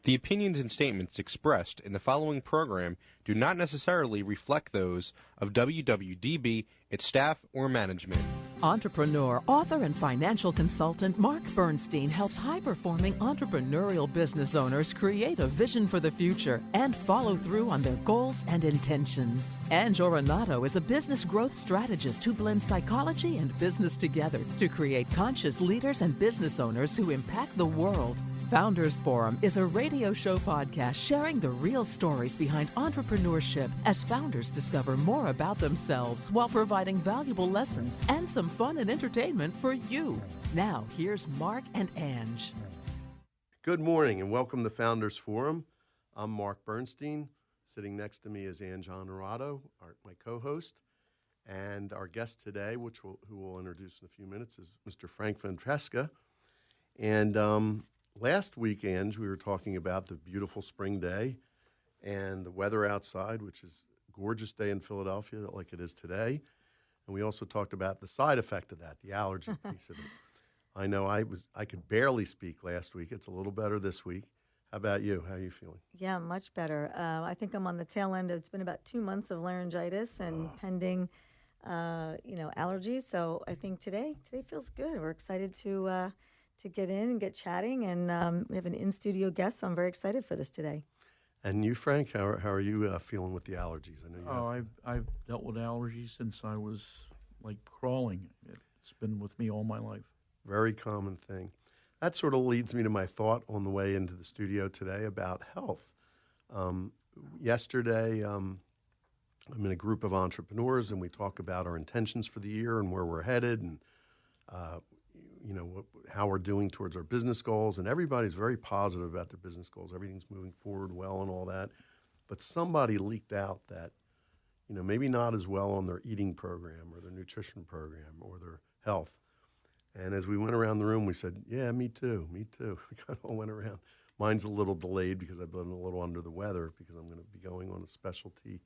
The opinions and statements expressed in the following program do not necessarily reflect those of WWDB, its staff, or management. Entrepreneur, author, and financial consultant Mark Bernstein helps high-performing entrepreneurial business owners create a vision for the future and follow through on their goals and intentions. Ange Oronato is a business growth strategist who blends psychology and business together to create conscious leaders and business owners who impact the world. Founders Forum is a radio show podcast sharing the real stories behind entrepreneurship as founders discover more about themselves while providing valuable lessons and some fun and entertainment for you. Now, here's Mark and Ange. Good morning and welcome to Founders Forum. I'm Mark Bernstein. Sitting next to me is Ange Oronato, my co-host. And our guest today, who we'll introduce in a few minutes, is Mr. Frank Ventresca. And last week, Ange, we were talking about the beautiful spring day and the weather outside, which is a gorgeous day in Philadelphia like it is today. And we also talked about the side effect of that, the allergy piece of it. I know I could barely speak last week. It's a little better this week. How about you? How are you feeling? Yeah, much better. I think I'm on the tail end. It's been about 2 months of laryngitis and pending, allergies. So I think today feels good. We're excited to get in and get chatting, and we have an in-studio guest, so I'm very excited for this today. And you, Frank, how are you feeling with the allergies? I know you I've dealt with allergies since I was like crawling. It's been with me all my life. Very common thing. That sort of leads me to my thought on the way into the studio today about health. Yesterday, I'm in a group of entrepreneurs, and we talk about our intentions for the year and where we're headed, and how we're doing towards our business goals, and everybody's very positive about their business goals. Everything's moving forward well and all that. But somebody leaked out that, maybe not as well on their eating program or their nutrition program or their health. And as we went around the room, we said, yeah, me too. We kind of all went around. Mine's a little delayed because I've been a little under the weather because I'm going to be going on a specialty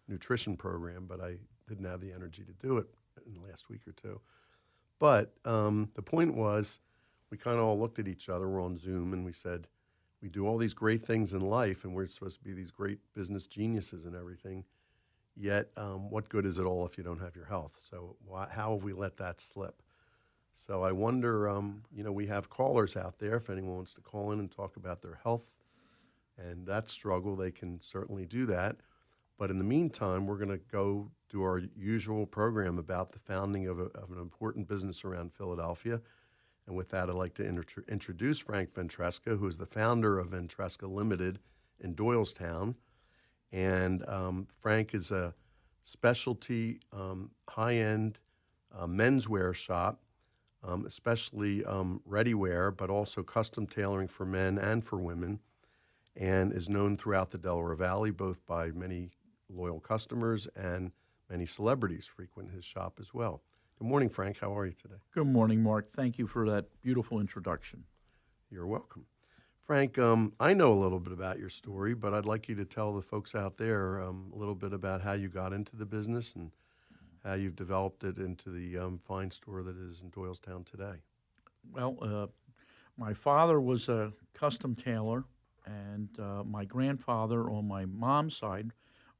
nutrition program, but I didn't have the energy to do it in the last week or two. But the point was, we kind of all looked at each other. We're on Zoom, and we said, we do all these great things in life, and we're supposed to be these great business geniuses and everything. Yet, what good is it all if you don't have your health? So how have we let that slip? So I wonder, we have callers out there. If anyone wants to call in and talk about their health and that struggle, they can certainly do that. But in the meantime, we're going to go do our usual program about the founding of an important business around Philadelphia. And with that, I'd like to introduce Frank Ventresca, who is the founder of Ventresca Limited in Doylestown. And Frank is a specialty high-end menswear shop, especially ready-wear, but also custom tailoring for men and for women, and is known throughout the Delaware Valley, both by many loyal customers and many celebrities frequent his shop as well. Good morning, Frank. How are you today? Good morning, Mark. Thank you for that beautiful introduction. You're welcome. Frank, I know a little bit about your story, but I'd like you to tell the folks out there a little bit about how you got into the business and how you've developed it into the fine store that is in Doylestown today. Well, my father was a custom tailor, and my grandfather on my mom's side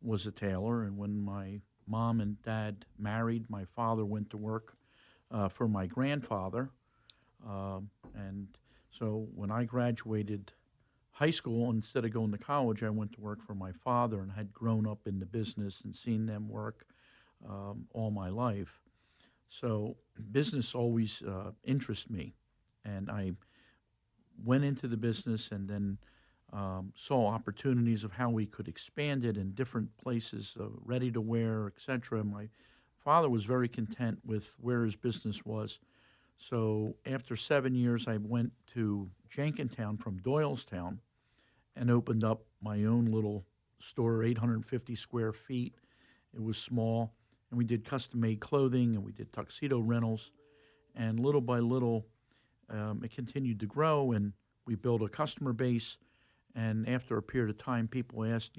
was a tailor. And when my mom and dad married, my father went to work for my grandfather. And so when I graduated high school, instead of going to college, I went to work for my father and had grown up in the business and seen them work all my life. So business always interested me. And I went into the business and then saw opportunities of how we could expand it in different places, ready to wear, etc. My father was very content with where his business was. So after 7 years, I went to Jenkintown from Doylestown and opened up my own little store, 850 square feet. It was small, and we did custom-made clothing, and we did tuxedo rentals. And little by little, it continued to grow, and we built a customer base. And after a period of time, people asked,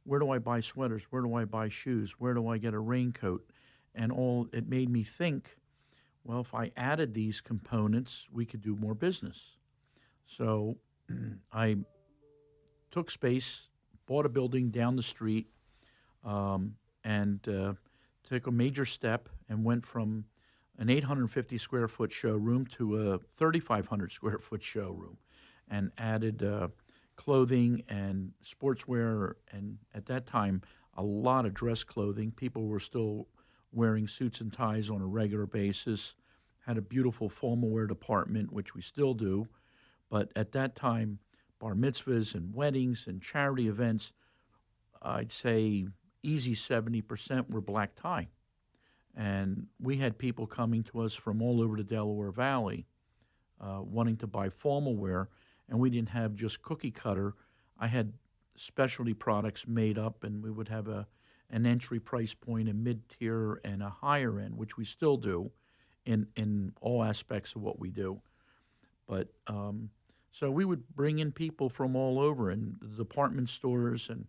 where do I buy sweaters? Where do I buy shoes? Where do I get a raincoat? And it made me think, well, if I added these components, we could do more business. So I took space, bought a building down the street, and took a major step and went from an 850 square foot showroom to a 3,500 square foot showroom, and added clothing and sportswear, and at that time, a lot of dress clothing. People were still wearing suits and ties on a regular basis. Had a beautiful formal wear department, which we still do, but at that time, bar mitzvahs and weddings and charity events, I'd say easy 70% were black tie. And we had people coming to us from all over the Delaware Valley wanting to buy formal wear, and we didn't have just cookie cutter. I had specialty products made up, and we would have an entry price point, a mid-tier, and a higher end, which we still do in all aspects of what we do. But so we would bring in people from all over, and the department stores and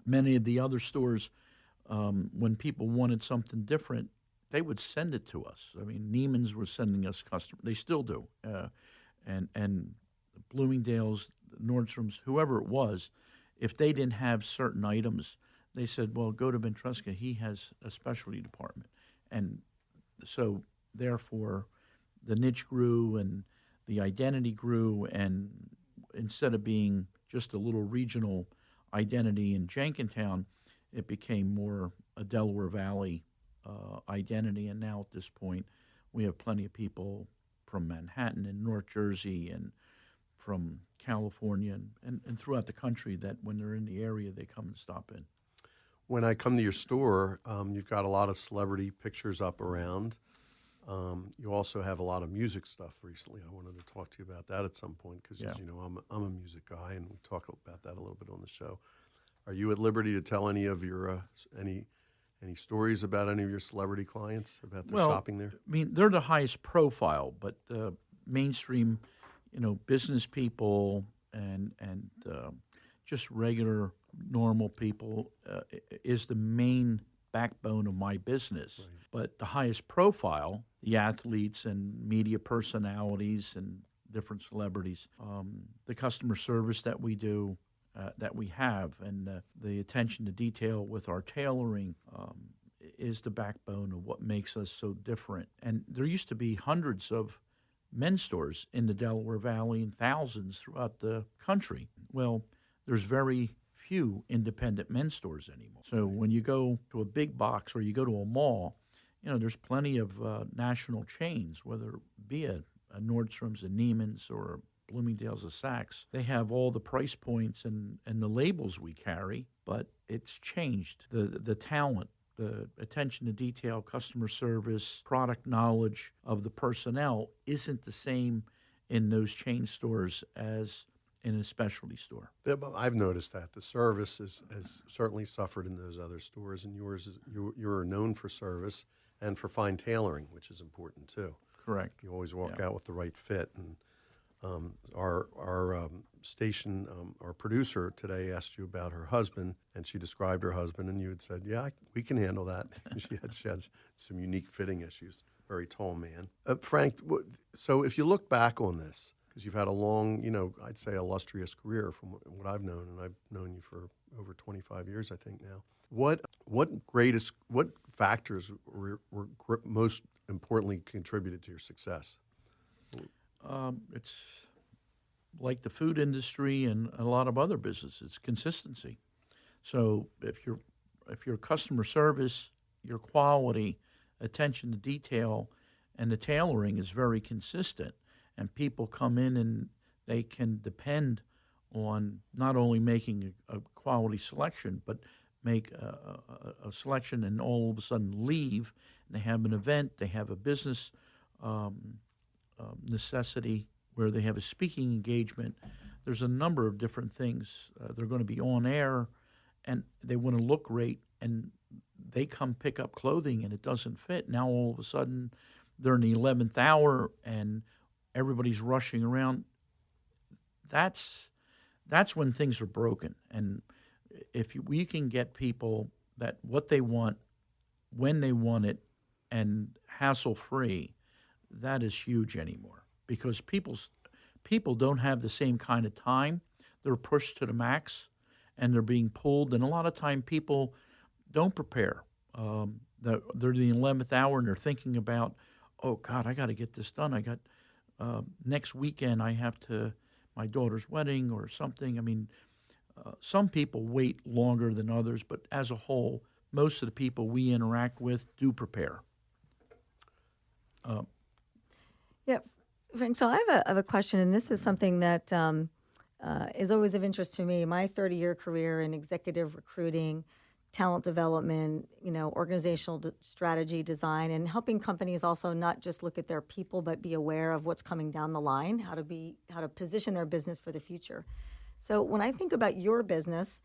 many of the other stores, when people wanted something different, they would send it to us. I mean, Neiman's was sending us customers. They still do. And Bloomingdale's, Nordstrom's, whoever it was, if they didn't have certain items, they said, well, go to Ventresca. He has a specialty department. And so, therefore, the niche grew and the identity grew. And instead of being just a little regional identity in Jenkintown, it became more a Delaware Valley identity. And now at this point, we have plenty of people from Manhattan and North Jersey and from California and throughout the country that when they're in the area, they come and stop in. When I come to your store, you've got a lot of celebrity pictures up around. You also have a lot of music stuff recently. I wanted to talk to you about that at some point because, as you know, I'm a music guy, and we talk about that a little bit on the show. Are you at liberty to tell any of your any stories about any of your celebrity clients about their shopping there? I mean, they're the highest profile, but mainstream, business people and just regular normal people is the main backbone of my business. Right. But the highest profile, the athletes and media personalities and different celebrities, the customer service that we do, that we have, and the attention to detail with our tailoring is the backbone of what makes us so different. And there used to be hundreds of men's stores in the Delaware Valley and thousands throughout the country. Well, there's very few independent men's stores anymore. So when you go to a big box or you go to a mall, there's plenty of national chains, whether it be a Nordstrom's, a Neiman's, or a Bloomingdale's, a Saks. They have all the price points and the labels we carry, but it's changed. The talent, the attention to detail, customer service, product knowledge of the personnel isn't the same in those chain stores as in a specialty store. I've noticed that the service has certainly suffered in those other stores, and yours is you're known for service and for fine tailoring, which is important too. Correct. You always walk out with the right fit. And our station, our producer today asked you about her husband, and she described her husband, and you had said, "Yeah, we can handle that." she had some unique fitting issues. Very tall man. Frank, so if you look back on this, because you've had a long, I'd say illustrious career from what I've known, and I've known you for over 25 years, I think now. What factors were most importantly contributed to your success? It's like the food industry and a lot of other businesses. It's consistency. So if your customer service, your quality, attention to detail, and the tailoring is very consistent, and people come in and they can depend on not only making a quality selection, but make a selection and all of a sudden leave, and they have an event, they have a business necessity where they have a speaking engagement. There's a number of different things. They're going to be on air, and they want to look great, and they come pick up clothing, and it doesn't fit. Now all of a sudden they're in the 11th hour, and everybody's rushing around. That's when things are broken. And if we can get people that what they want, when they want it, and hassle-free, that is huge anymore. Because people don't have the same kind of time. they're pushed to the max, and they're being pulled. And a lot of time people don't prepare. They're the 11th hour, and they're thinking about, oh, God, I got to get this done. I got next weekend I have my daughter's wedding or something. I mean, some people wait longer than others, but as a whole, most of the people we interact with do prepare. Yeah, Frank, so I have a question, and this is something that is always of interest to me. My 30-year career in executive recruiting, talent development, organizational strategy design, and helping companies also not just look at their people, but be aware of what's coming down the line, how to position their business for the future. So when I think about your business,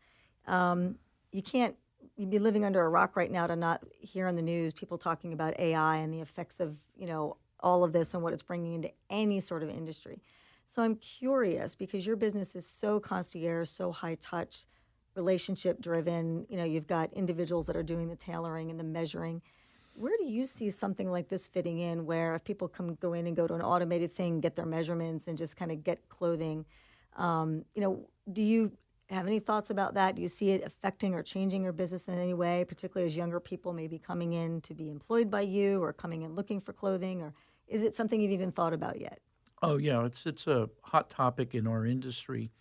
you'd be living under a rock right now to not hear on the news people talking about AI and the effects of, all of this and what it's bringing into any sort of industry. So I'm curious, because your business is so concierge, so high touch, relationship driven, you've got individuals that are doing the tailoring and the measuring. Where do you see something like this fitting in, where if people go in and go to an automated thing, get their measurements and just kind of get clothing, do you have any thoughts about that? Do you see it affecting or changing your business in any way, particularly as younger people may be coming in to be employed by you or coming in looking for clothing? Or is it something you've even thought about yet? Oh, yeah, it's a hot topic in our industry.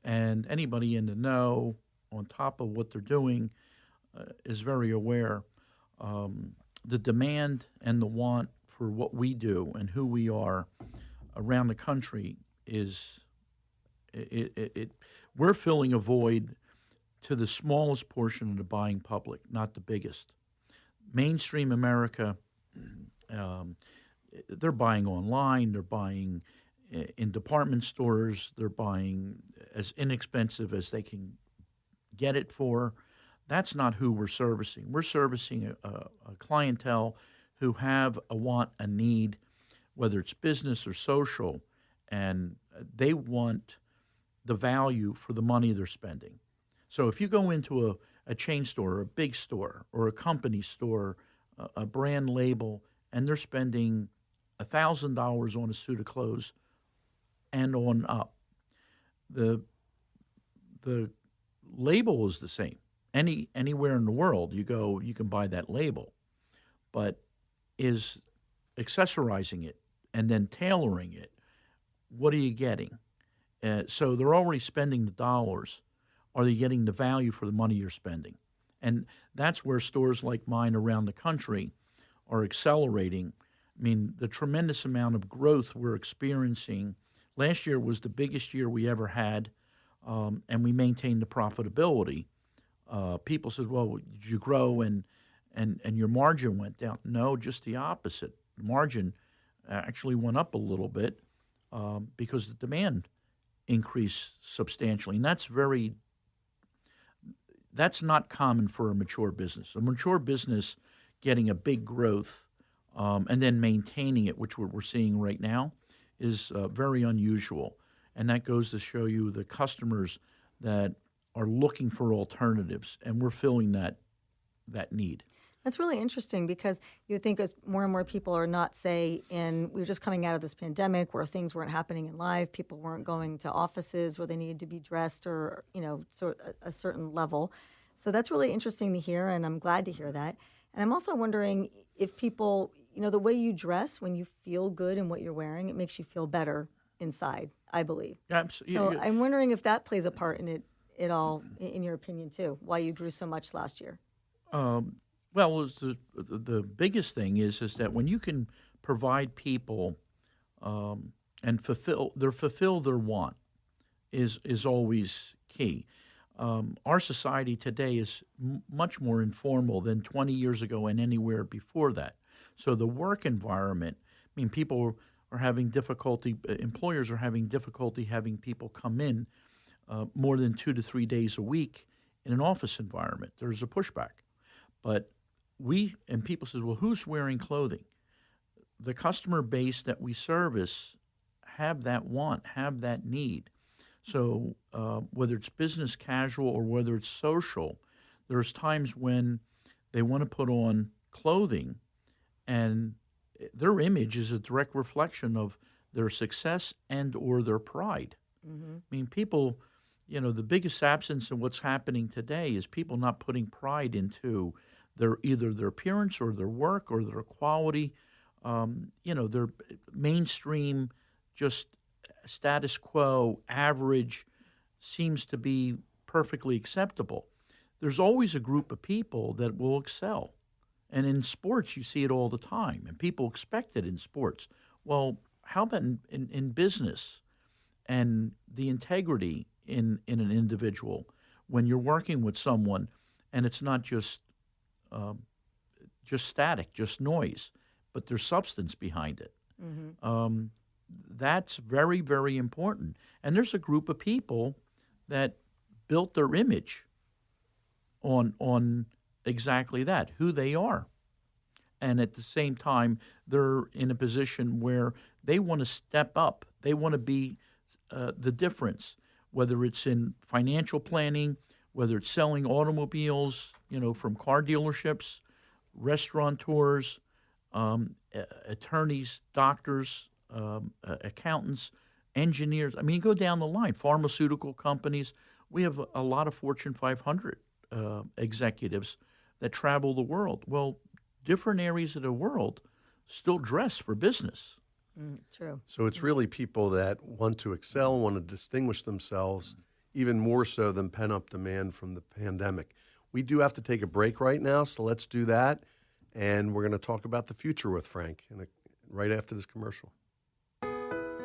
And anybody in the know, on top of what they're doing, is very aware. The demand and the want for what we do and who we are around the country is we're filling a void to the smallest portion of the buying public, not the biggest. Mainstream America, they're buying online, they're buying in department stores, they're buying as inexpensive as they can get it for. That's not who we're servicing. We're servicing a clientele who have a want, a need, whether it's business or social, and they want the value for the money they're spending. So if you go into a chain store or a big store or a company store, a brand label, and they're spending $1,000 on a suit of clothes and on up, the label is the same. Anywhere in the world you go, you can buy that label. But is accessorizing it and then tailoring it, what are you getting? So they're already spending the dollars. Are they getting the value for the money you're spending? And that's where stores like mine around the country are accelerating. I mean, the tremendous amount of growth we're experiencing. Last year was the biggest year we ever had, and we maintained the profitability. People says, well, did you grow and your margin went down? No, just the opposite. The margin actually went up a little bit because the demand increased substantially. And that's not common for a mature business. A mature business getting a big growth and then maintaining it, which we're seeing right now, is very unusual. And that goes to show you the customers that are looking for alternatives, and we're filling that need. That's really interesting, because you would think as more and more people are not, we were just coming out of this pandemic where things weren't happening in live, people weren't going to offices where they needed to be dressed or, sort of a certain level. So that's really interesting to hear, and I'm glad to hear that. And I'm also wondering if people, the way you dress, when you feel good in what you're wearing, it makes you feel better inside, I believe. Absolutely. So I'm wondering if that plays a part in it all, in your opinion, too, why you grew so much last year. Well, the biggest thing is that when you can provide people and fulfill their want is always key. Our society today is much more informal than 20 years ago and anywhere before that. So the work environment, people are having difficulty, employers are having difficulty having people come in more than 2 to 3 days a week in an office environment. There's a pushback. But people says, well, who's wearing clothing? The customer base that we service have that want, have that need. So whether it's business casual or whether it's social, there's times when they want to put on clothing and their image is a direct reflection of their success and or their pride. Mm-hmm. People the biggest absence of what's happening today is people not putting pride into either their appearance or their work or their quality. Their mainstream, just status quo, average seems to be perfectly acceptable. There's always a group of people that will excel. And in sports, you see it all the time, and people expect it in sports. Well, how about in business and the integrity in an individual when you're working with someone and it's not just static, just noise, but there's substance behind it. That's very, very important. And there's a group of people that built their image on exactly that, who they are. And at the same time, they're in a position where they want to step up. They want to be the difference, whether it's in financial planning, whether it's selling automobiles, from car dealerships, restaurateurs, attorneys, doctors, accountants, engineers. I mean, go down the line. Pharmaceutical companies. We have a lot of Fortune 500 executives that travel the world. Well, different areas of the world still dress for business. True. So it's really people that want to excel, want to distinguish themselves, even more so than pent-up demand from the pandemic. We do have to take a break right now, so let's do that. And we're going to talk about the future with Frank right after this commercial.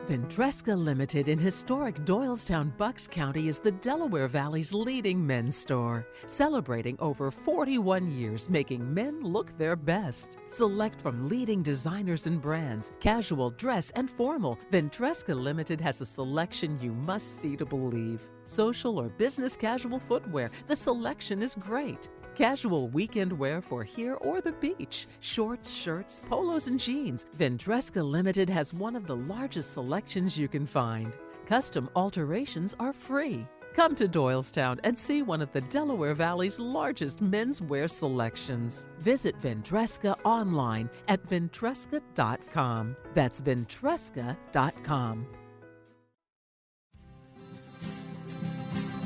Ventresca Limited in historic Doylestown, Bucks County is the Delaware Valley's leading men's store, celebrating over 41 years making men look their best. Select from leading designers and brands, casual, dress, and formal, Ventresca Limited has a selection you must see to believe. Social or business casual footwear, the selection is great. Casual weekend wear for here or the beach. Shorts, shirts, polos, and jeans. Ventresca Limited has one of the largest selections you can find. Custom alterations are free. Come to Doylestown and see one of the Delaware Valley's largest menswear selections. Visit Ventresca online at ventresca.com. That's ventresca.com.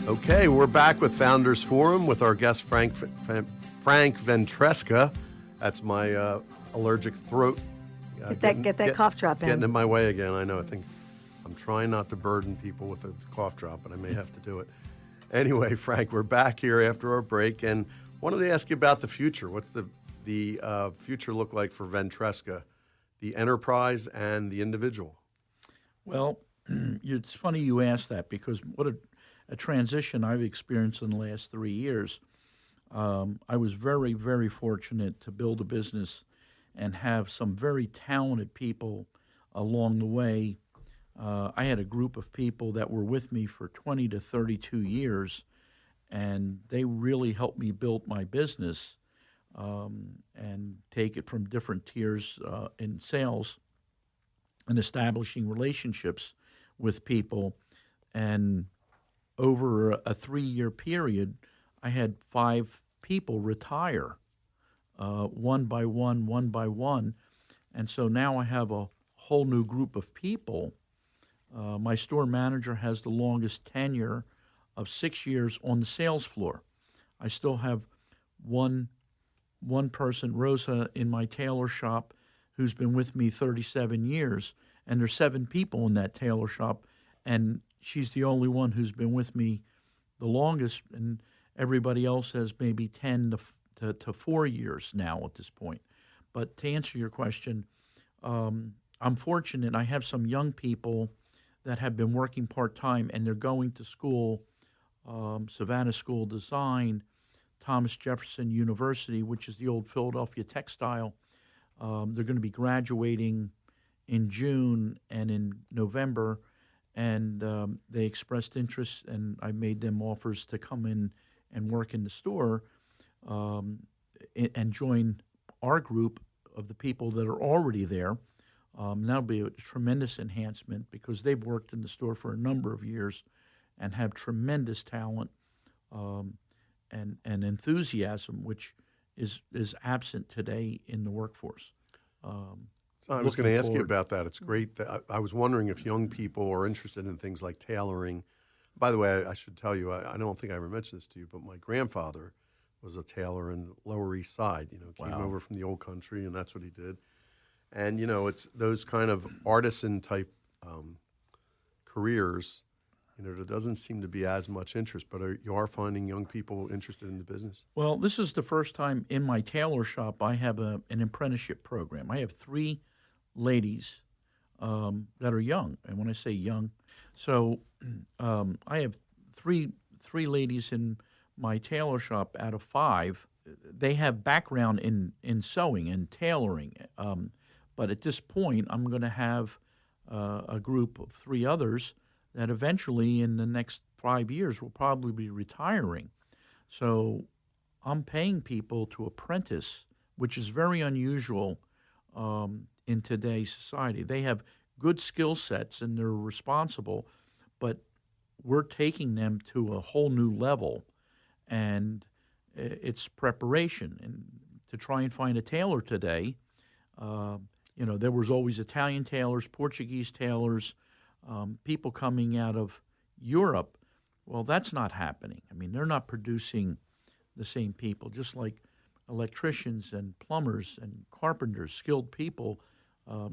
Okay, we're back with Founders Forum with our guest Frank Ventresca. That's my allergic throat. Get that cough drop in. Getting in my way again. I know. I think I'm trying not to burden people with a cough drop, but I may have to do it. Anyway, Frank, we're back here after our break, and wanted to ask you about the future. What's the future look like for Ventresca, the enterprise and the individual? Well, it's funny you ask that, because what a transition I've experienced in the last 3 years. I was very, very fortunate to build a business and have some very talented people along the way. I had a group of people that were with me for 20 to 32 years, and they really helped me build my business and take it from different tiers in sales and establishing relationships with people. And over a 3-year period, I had 5 people retire, one by one. And so now I have a whole new group of people. My store manager has the longest tenure of 6 years on the sales floor. I still have one person, Rosa, in my tailor shop, who's been with me 37 years. And there's 7 people in that tailor shop, and she's the only one who's been with me the longest, and everybody else has maybe 10 to 4 years now at this point. But to answer your question, I'm fortunate. I have some young people that have been working part-time, and they're going to school, Savannah School of Design, Thomas Jefferson University, which is the old Philadelphia textile. They're going to be graduating in June and in November, and they expressed interest, and I made them offers to come in and work in the store and join our group of the people that are already there. That'll be a tremendous enhancement, because they've worked in the store for a number of years and have tremendous talent and enthusiasm, which is absent today in the workforce. I was going to ask you about that. It's great. I was wondering if young people are interested in things like tailoring, By the way, I should tell you, I don't think I ever mentioned this to you, but my grandfather was a tailor in Lower East Side. Came Wow. over from the old country, and that's what he did. And it's those kind of artisan type careers. There doesn't seem to be as much interest, but you are finding young people interested in the business. Well, this is the first time in my tailor shop I have an apprenticeship program. I have 3 ladies that are young, and when I say young, so I have three ladies in my tailor shop out of 5. They have background in sewing and tailoring, but at this point, I'm going to have a group of 3 others that eventually, in the next 5 years, will probably be retiring. So I'm paying people to apprentice, which is very unusual in today's society. They have good skill sets and they're responsible, but we're taking them to a whole new level, and it's preparation. And to try and find a tailor today, there was always Italian tailors, Portuguese tailors, people coming out of Europe. Well, that's not happening. I mean, they're not producing the same people, just like electricians and plumbers and carpenters, skilled people,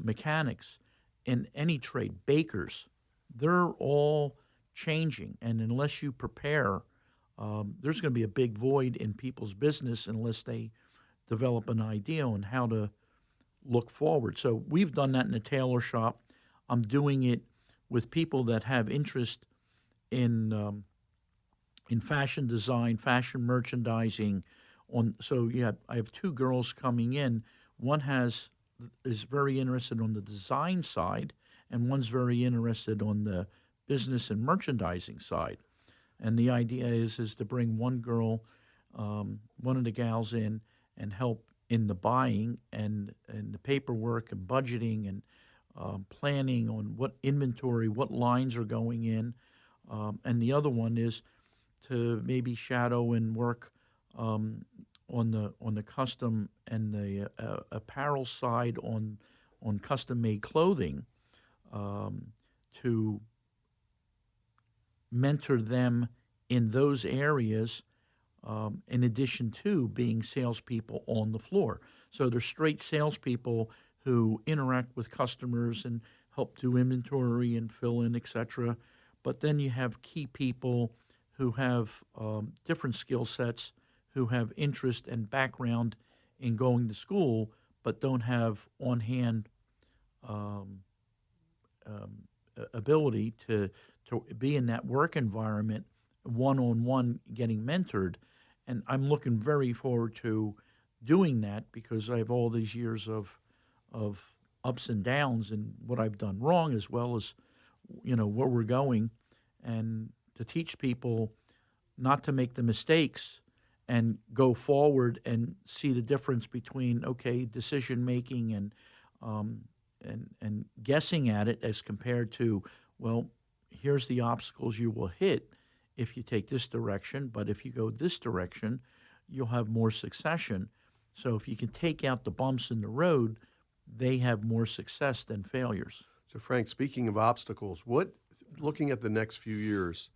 mechanics, in any trade, bakers. They're all changing, and unless you prepare, there's going to be a big void in people's business unless they develop an idea on how to look forward. So we've done that in the tailor shop. I'm doing it with people that have interest in fashion design, fashion merchandising. I have 2 girls coming in. One is very interested on the design side, and one's very interested on the business and merchandising side. And the idea is to bring one girl, one of the gals in, and help in the buying and the paperwork and budgeting and planning on what inventory, what lines are going in, and the other one is to maybe shadow and work on the custom and the apparel side on custom-made clothing, to mentor them in those areas, in addition to being salespeople on the floor. So they're straight salespeople who interact with customers and help do inventory and fill in, etc. But then you have key people who have different skill sets, who have interest and background in going to school, but don't have on-hand ability to be in that work environment, one-on-one, getting mentored. And I'm looking very forward to doing that because I have all these years of ups and downs and what I've done wrong, as well as where we're going, and to teach people not to make the mistakes and go forward and see the difference between decision making and guessing at it as compared to, well, here's the obstacles you will hit if you take this direction, but if you go this direction, you'll have more succession. So if you can take out the bumps in the road, they have more success than failures. So, Frank, speaking of obstacles, looking at the next few years,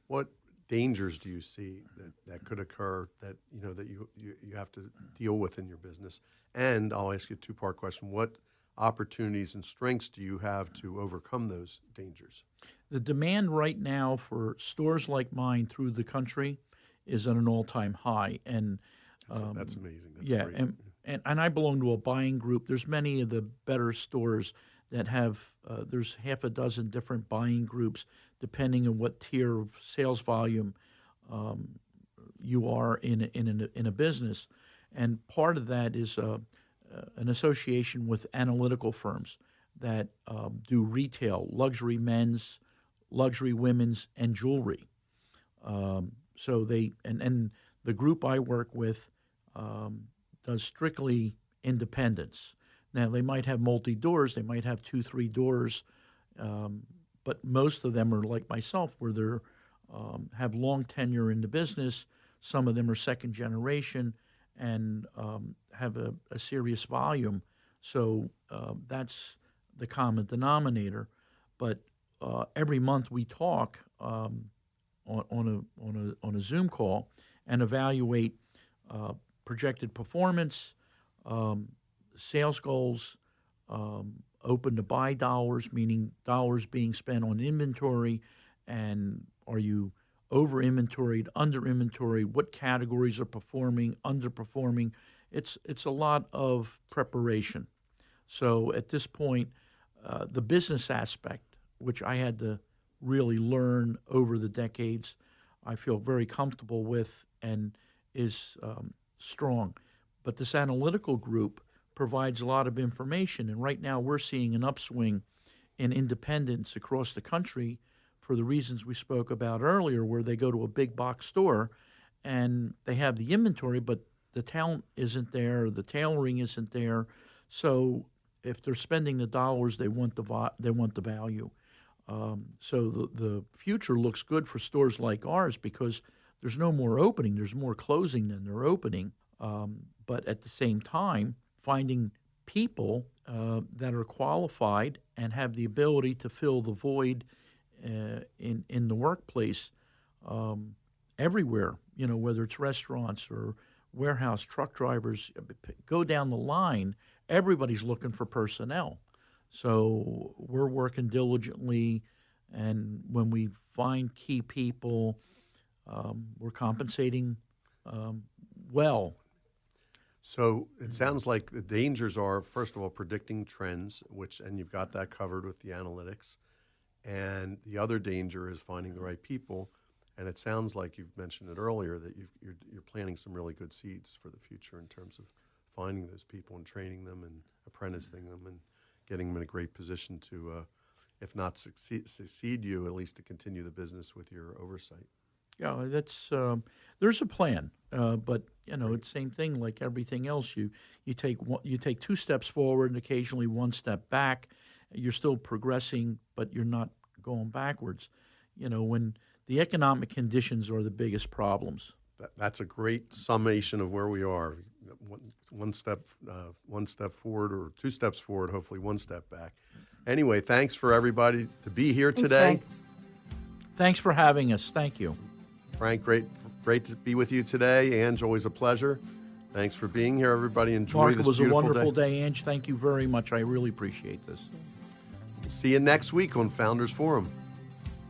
what dangers do you see that could occur that you have to deal with in your business? And I'll ask you a 2-part question: what opportunities and strengths do you have to overcome those dangers? The demand right now for stores like mine through the country is at an all-time high, and that's amazing. That's great. And I belong to a buying group. There's many of the better stores that have there's half a dozen different buying groups, depending on what tier of sales volume you are in a business. And part of that is an association with analytical firms that do retail, luxury men's, luxury women's, and jewelry. So they and the group I work with does strictly independents. Now, they might have multi-doors, they might have 2-3 doors, but most of them are like myself, where they're have long tenure in the business. Some of them are second generation and have a serious volume. So that's the common denominator. But every month we talk, on a Zoom call and evaluate projected performance, sales goals, open to buy dollars, meaning dollars being spent on inventory, and are you over inventoried, under inventoried, what categories are performing, underperforming. It's a lot of preparation. So at this point, the business aspect, which I had to really learn over the decades, I feel very comfortable with and is strong. But this analytical group provides a lot of information, and right now we're seeing an upswing in independents across the country for the reasons we spoke about earlier, where they go to a big box store and they have the inventory, but the talent isn't there, the tailoring isn't there. So if they're spending the dollars, they want the value. So the future looks good for stores like ours because there's no more opening. There's more closing than they're opening. But at the same time, finding people that are qualified and have the ability to fill the void in the workplace everywhere, whether it's restaurants or warehouse, truck drivers, go down the line, everybody's looking for personnel. So we're working diligently, and when we find key people, we're compensating well. So it sounds like the dangers are, first of all, predicting trends, and you've got that covered with the analytics. And the other danger is finding the right people. And it sounds like you've mentioned it earlier that you're planting some really good seeds for the future in terms of finding those people and training them and apprenticing them and getting them in a great position to, if not succeed you, at least to continue the business with your oversight. Yeah, that's there's a plan, but it's the same thing like everything else. You take 2 steps forward and occasionally 1 step back. You're still progressing, but you're not going backwards. When the economic conditions are the biggest problems. That's a great summation of where we are. One step forward, or 2 steps forward. Hopefully 1 step back. Anyway, thanks for everybody to be here today. Thanks for having us. Thank you. Frank, great to be with you today. Ange, always a pleasure. Thanks for being here, everybody. Enjoy this beautiful day. Mark, it was a wonderful day, Ange. Thank you very much. I really appreciate this. We'll see you next week on Founders Forum.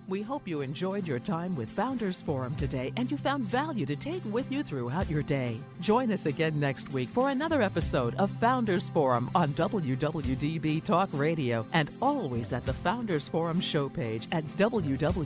We hope you enjoyed your time with Founders Forum today and you found value to take with you throughout your day. Join us again next week for another episode of Founders Forum on WWDB Talk Radio and always at the Founders Forum show page at WWDBAM.com.